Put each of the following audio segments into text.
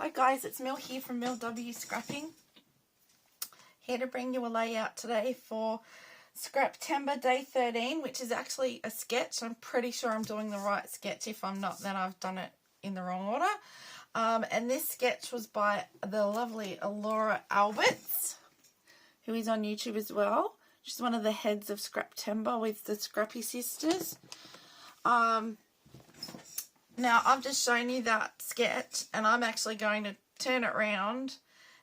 Hi guys, it's Mel here from Mel W Scrapping. Here to bring you a layout today for Scraptember Day 13, which is actually a sketch. I'm pretty sure I'm doing the right sketch. If I'm not, then I've done it in the wrong order. And this sketch was by the lovely Laura Alberts, who is on YouTube as well. She's one of the heads of Scraptember with the Scrappy Sisters. Now, I've just shown you that sketch, and I'm actually going to turn it around,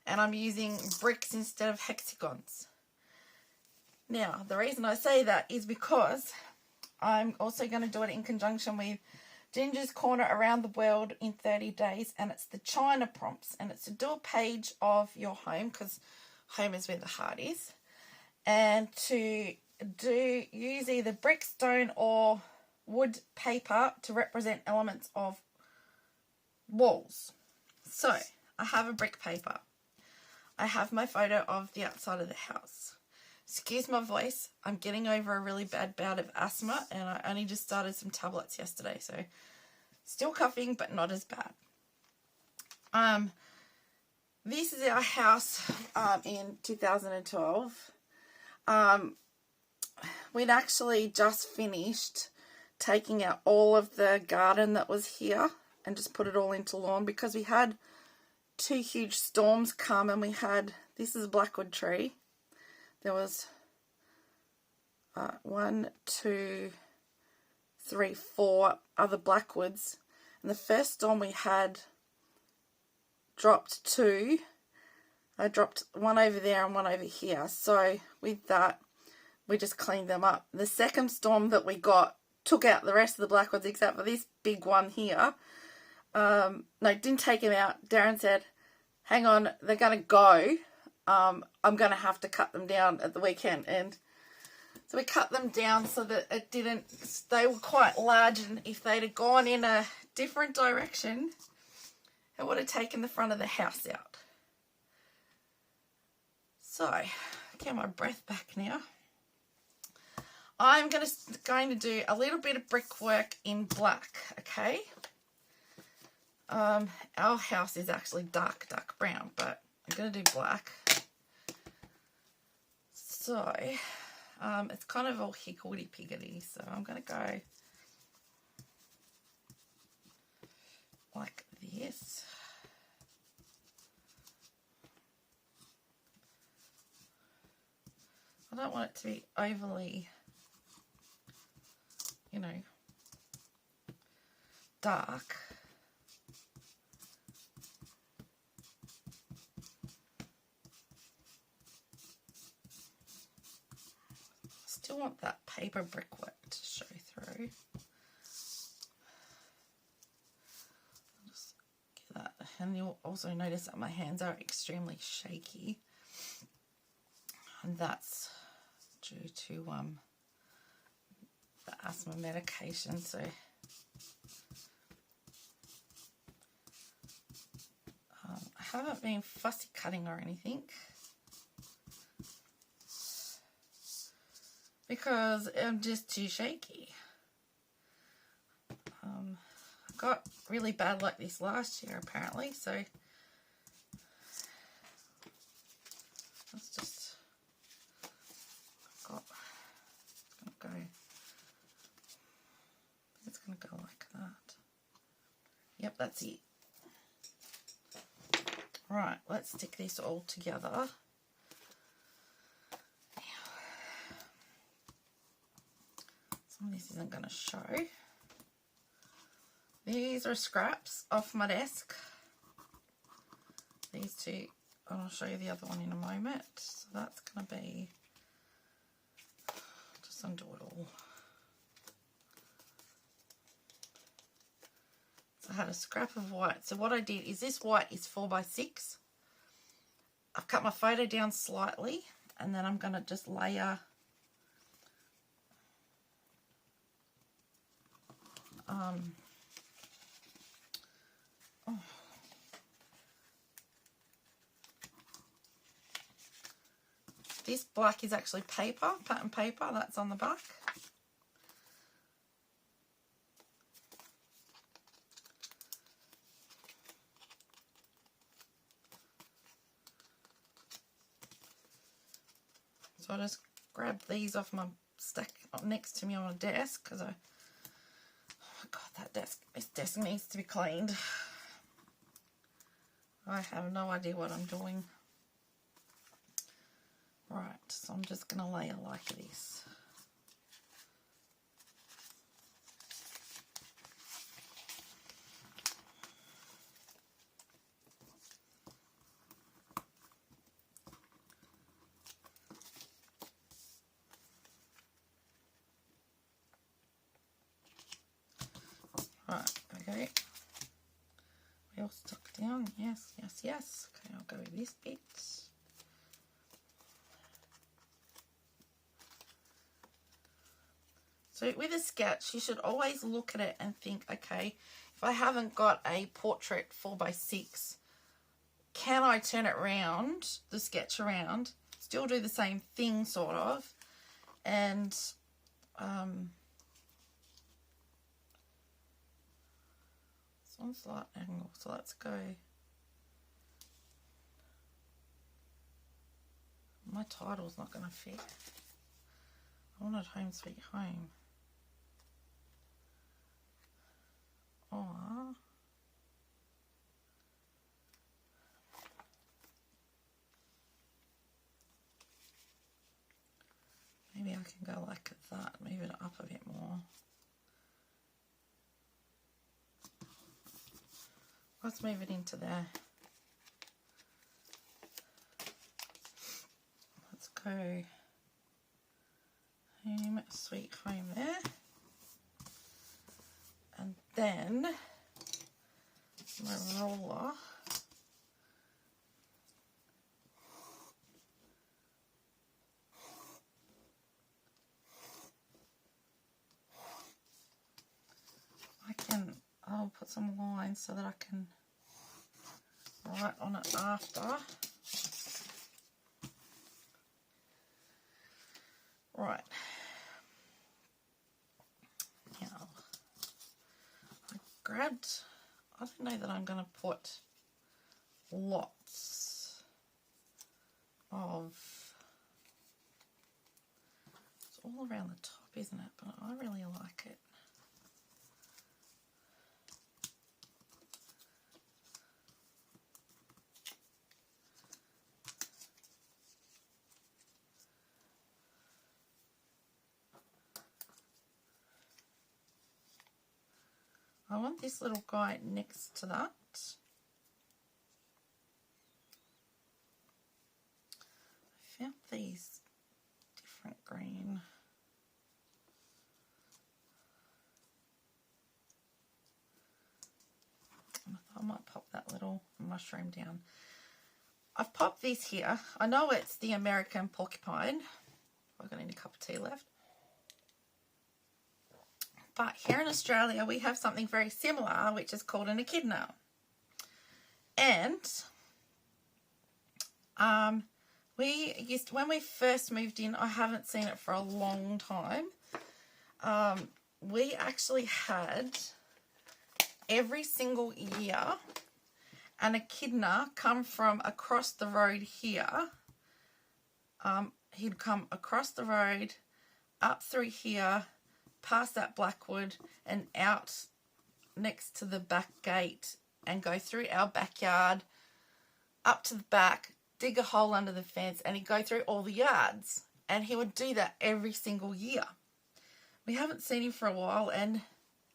and I'm using bricks instead of hexagons. Now, the reason I say that is because I'm also going to do it in conjunction with Ginger's Corner Around the World in 30 Days, and it's the China prompts, and it's to do a page of your home, because home is where the heart is, and to use either brick, stone, or wood paper to represent elements of walls. So, I have a brick paper. I have my photo of the outside of the house. Excuse my voice, I'm getting over a really bad bout of asthma, and I only just started some tablets yesterday, so still coughing, but not as bad. This is our house in 2012. We'd actually just finished taking out all of the garden that was here and just put it all into lawn, because we had two huge storms come, and we had, this is a blackwood tree. There was 1, 2, 3, 4 other blackwoods, and the first storm we had dropped 2. I dropped one over there and one over here, so with that we just cleaned them up. The second storm that we got took out the rest of the blackwoods except for this big one here. No, didn't take him out. Darren said, hang on, they're going to go. I'm going to have to cut them down at the weekend. And so we cut them down so that it didn't, they were quite large, and if they'd have gone in a different direction, it would have taken the front of the house out. So, get my breath back now. I'm going to do a little bit of brickwork in black, okay? Our house is actually dark brown, but I'm going to do black. So, it's kind of all higgledy-piggledy, so I'm going to go like this. I don't want it to be overly, you know, dark. Still want that paper brickwork to show through. I'll just get that, and you'll also notice that my hands are extremely shaky, and that's due to the asthma medication. So I haven't been fussy cutting or anything, because I'm just too shaky. I got really bad like this last year apparently, so let's just it's gonna go like that. Yep, that's it. Right, let's stick this all together. Some of this isn't going to show. These are scraps off my desk. These two, I'll show you the other one in a moment. So that's going to be, just undo it all. So I had a scrap of white. So what I did is, this white is 4x6. I've cut my photo down slightly, and then I'm going to just layer this black is actually paper, pattern paper, that's on the back. So I just grabbed these off my stack next to me on a desk because oh my god, this desk needs to be cleaned. I have no idea what I'm doing. Right, so I'm just going to lay it like this. Right, okay. We all stuck down. Yes, yes, yes. Okay, I'll go with this bit. So with a sketch, you should always look at it and think, okay, if I haven't got a portrait 4x6, can I turn it around, the sketch around, still do the same thing sort of, and it's on slight angle, so let's go. My title's not going to fit. I wanted Home Sweet Home. Oh. Maybe I can go like that, move it up a bit more. Let's move it into there. Let's go Home Sweet Home there. And then my roller. I'll put some lines so that I can write on it after. Right. Now, I grabbed, I don't know that I'm going to put lots of, it's all around the top, isn't it? But I really like it. I want this little guy next to that. I found these different green. I might pop that little mushroom down. I've popped this here. I know it's the American porcupine. I've got any cup of tea left. But here in Australia, we have something very similar, which is called an echidna. And when we first moved in, I haven't seen it for a long time. We actually had every single year an echidna come from across the road here. He'd come across the road, up through here, past that blackwood and out next to the back gate and go through our backyard, up to the back, dig a hole under the fence, and he'd go through all the yards. And he would do that every single year. We haven't seen him for a while, and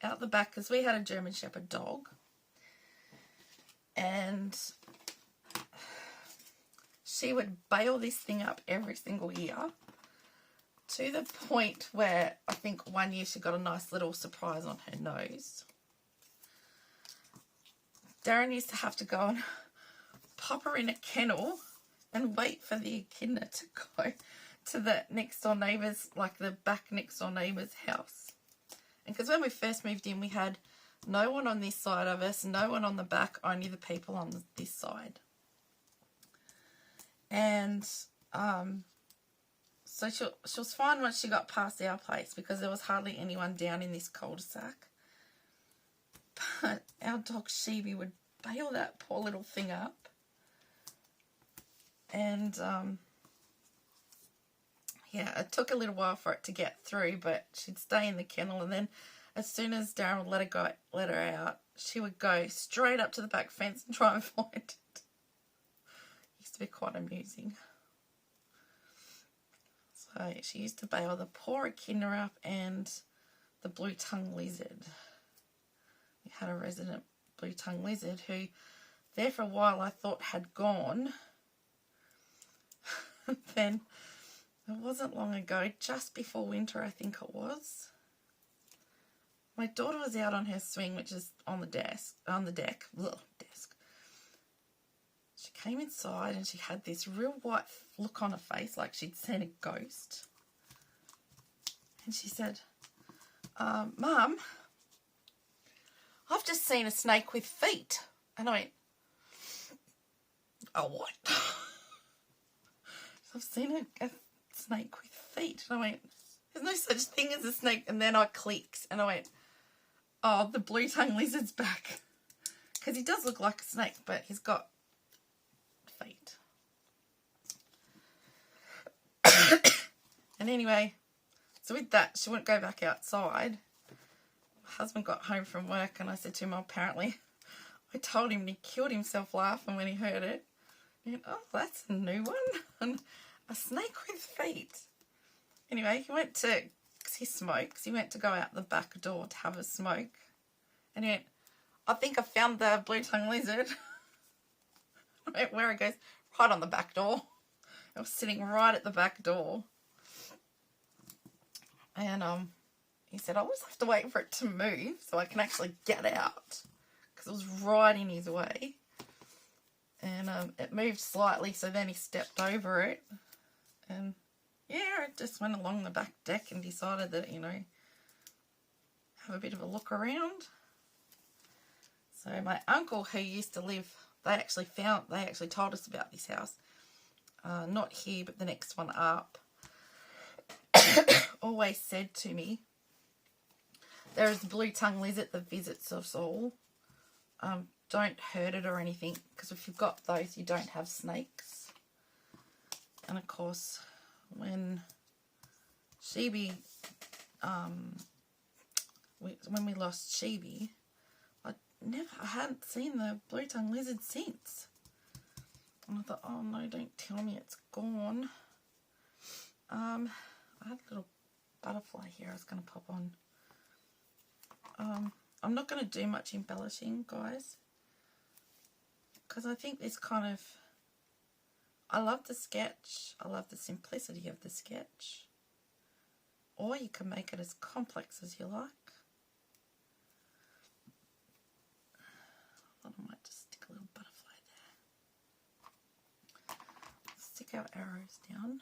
out the back, because we had a German Shepherd dog, and she would bail this thing up every single year, to the point where I think one year she got a nice little surprise on her nose. Darren used to have to go and pop her in a kennel and wait for the echidna to go to the next door neighbour's, like the back next door neighbour's house. And because when we first moved in, we had no one on this side of us, no one on the back, only the people on this side. And so she was fine once she got past our place because there was hardly anyone down in this cul-de-sac. But our dog Sheeby would bail that poor little thing up. And yeah, it took a little while for it to get through, but she'd stay in the kennel, and then as soon as Darren would let her out, she would go straight up to the back fence and try and find it. Used to be quite amusing. So she used to bail the poor echidna up and the blue-tongued lizard. We had a resident blue-tongued lizard who, there for a while, I thought had gone. Then, it wasn't long ago, just before winter I think it was, my daughter was out on her swing, which is on the deck. She came inside and she had this real white look on her face, like she'd seen a ghost. And she said, Mum, I've just seen a snake with feet. And I went, oh, what? I've seen a snake with feet. And I went, there's no such thing as a snake. And then I clicked and I went, oh, the blue-tongued lizard's back. Because he does look like a snake, but he's got feet. And anyway, so with that, she wouldn't go back outside. My husband got home from work and I said to him, apparently, I told him and he killed himself laughing when he heard it. And, oh, that's a new one. And a snake with feet. Anyway, he went to, because he smokes, he went to go out the back door to have a smoke. And he went, I think I found the blue-tongued lizard. I went, where? It goes, right on the back door. It was sitting right at the back door. And he said, I always have to wait for it to move so I can actually get out. Because it was right in his way. And it moved slightly, so then he stepped over it. And yeah, it just went along the back deck and decided that, you know, have a bit of a look around. So my uncle who used to live, they actually told us about this house. Not here, but the next one up. Always said to me, there is a blue-tongued lizard that visits us all. Don't hurt it or anything, because if you've got those, you don't have snakes. And of course, when Sheeby, when we lost Sheeby, I hadn't seen the blue-tongued lizard since. And I thought, oh no, don't tell me it's gone. I had a little butterfly here I was going to pop on. I'm not going to do much embellishing, guys, because I think this kind of, I love the sketch, I love the simplicity of the sketch, or you can make it as complex as you like. I might just stick a little butterfly there. Stick our arrows down.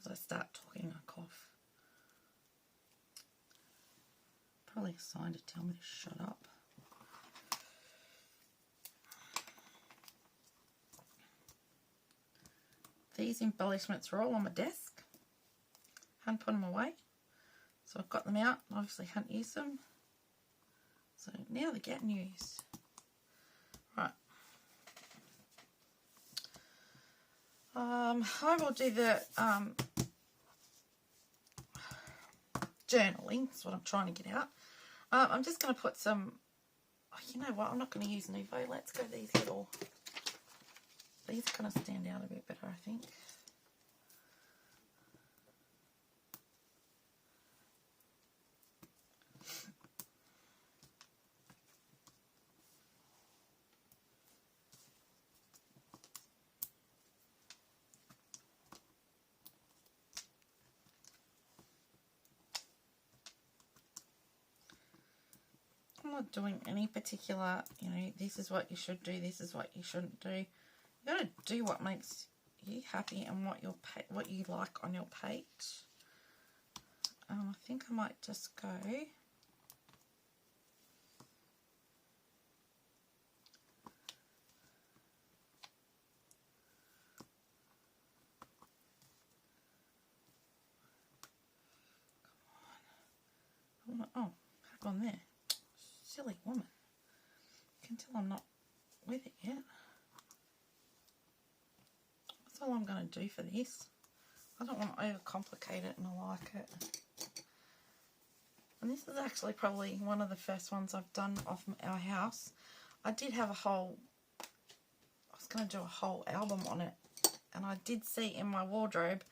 I start talking, I cough. Probably a sign to tell me to shut up. These embellishments are all on my desk. Hadn't put them away. So I've got them out. Obviously hadn't used them. So now they're getting used. Right. I will do the journaling. That's what I'm trying to get out. I'm just going to put some, oh, you know what, I'm not going to use Nouveau. Let's go these little, these kind of stand out a bit better, I think. I'm not doing any particular, you know, this is what you should do, this is what you shouldn't do. You've got to do what makes you happy and what you like on your page. I think I might just go. I Oh, back on there. Silly woman. You can tell I'm not with it yet. That's all I'm going to do for this. I don't want to overcomplicate it, and I like it. And this is actually probably one of the first ones I've done off our house. I did have I was going to do a whole album on it. And I did see in my wardrobe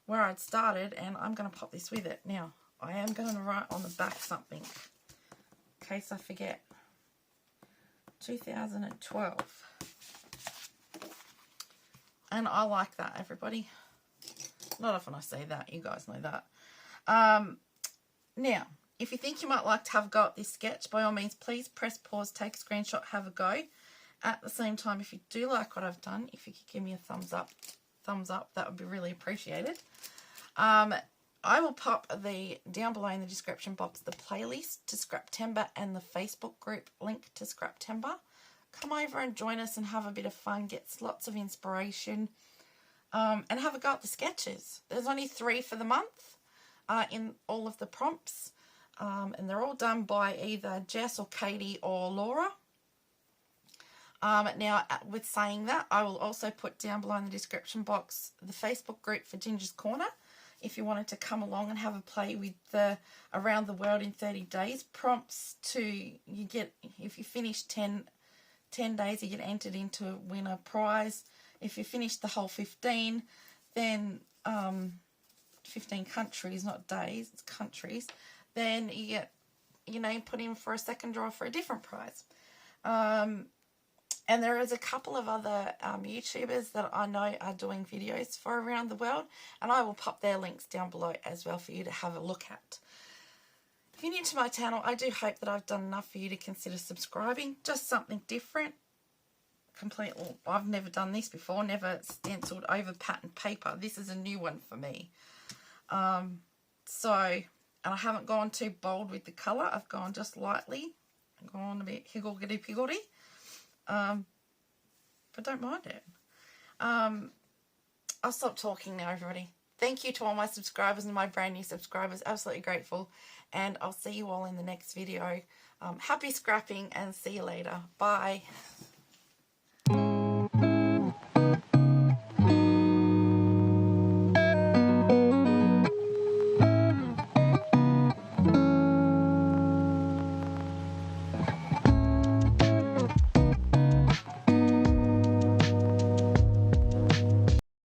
where I'd started, and I'm going to pop this with it. Now, I am going to write on the back something, in case I forget. 2012. And I like that, everybody. Not often I say that, you guys know that. Now, if you think you might like to have a go at this sketch, by all means, please press pause, take a screenshot, have a go. At the same time, if you do like what I've done, if you could give me a thumbs up, that would be really appreciated. I will pop down below in the description box the playlist to Scraptember and the Facebook group link to Scraptember. Come over and join us and have a bit of fun, get lots of inspiration, and have a go at the sketches. There's only 3 for the month in all of the prompts, and they're all done by either Jess or Katie or Laura. Now, with saying that, I will also put down below in the description box the Facebook group for Ginger's Corner. If you wanted to come along and have a play with the Around the World in 30 Days prompts you get, if you finish 10 days, you get entered into win a prize. If you finish the whole 15, then 15 countries, not days, it's countries, then you get your name put in for a second draw for a different prize. And there is a couple of other YouTubers that I know are doing videos for Around the World, and I will pop their links down below as well for you to have a look at. If you're new to my channel, I do hope that I've done enough for you to consider subscribing. Just something different. I've never done this before, never stenciled over pattern paper. This is a new one for me. And I haven't gone too bold with the colour. I've gone just lightly. I've gone a bit higgledy-piggledy. But don't mind it. I'll stop talking now, everybody. Thank you to all my subscribers and my brand new subscribers. Absolutely grateful. And I'll see you all in the next video. Happy scrapping and see you later. Bye.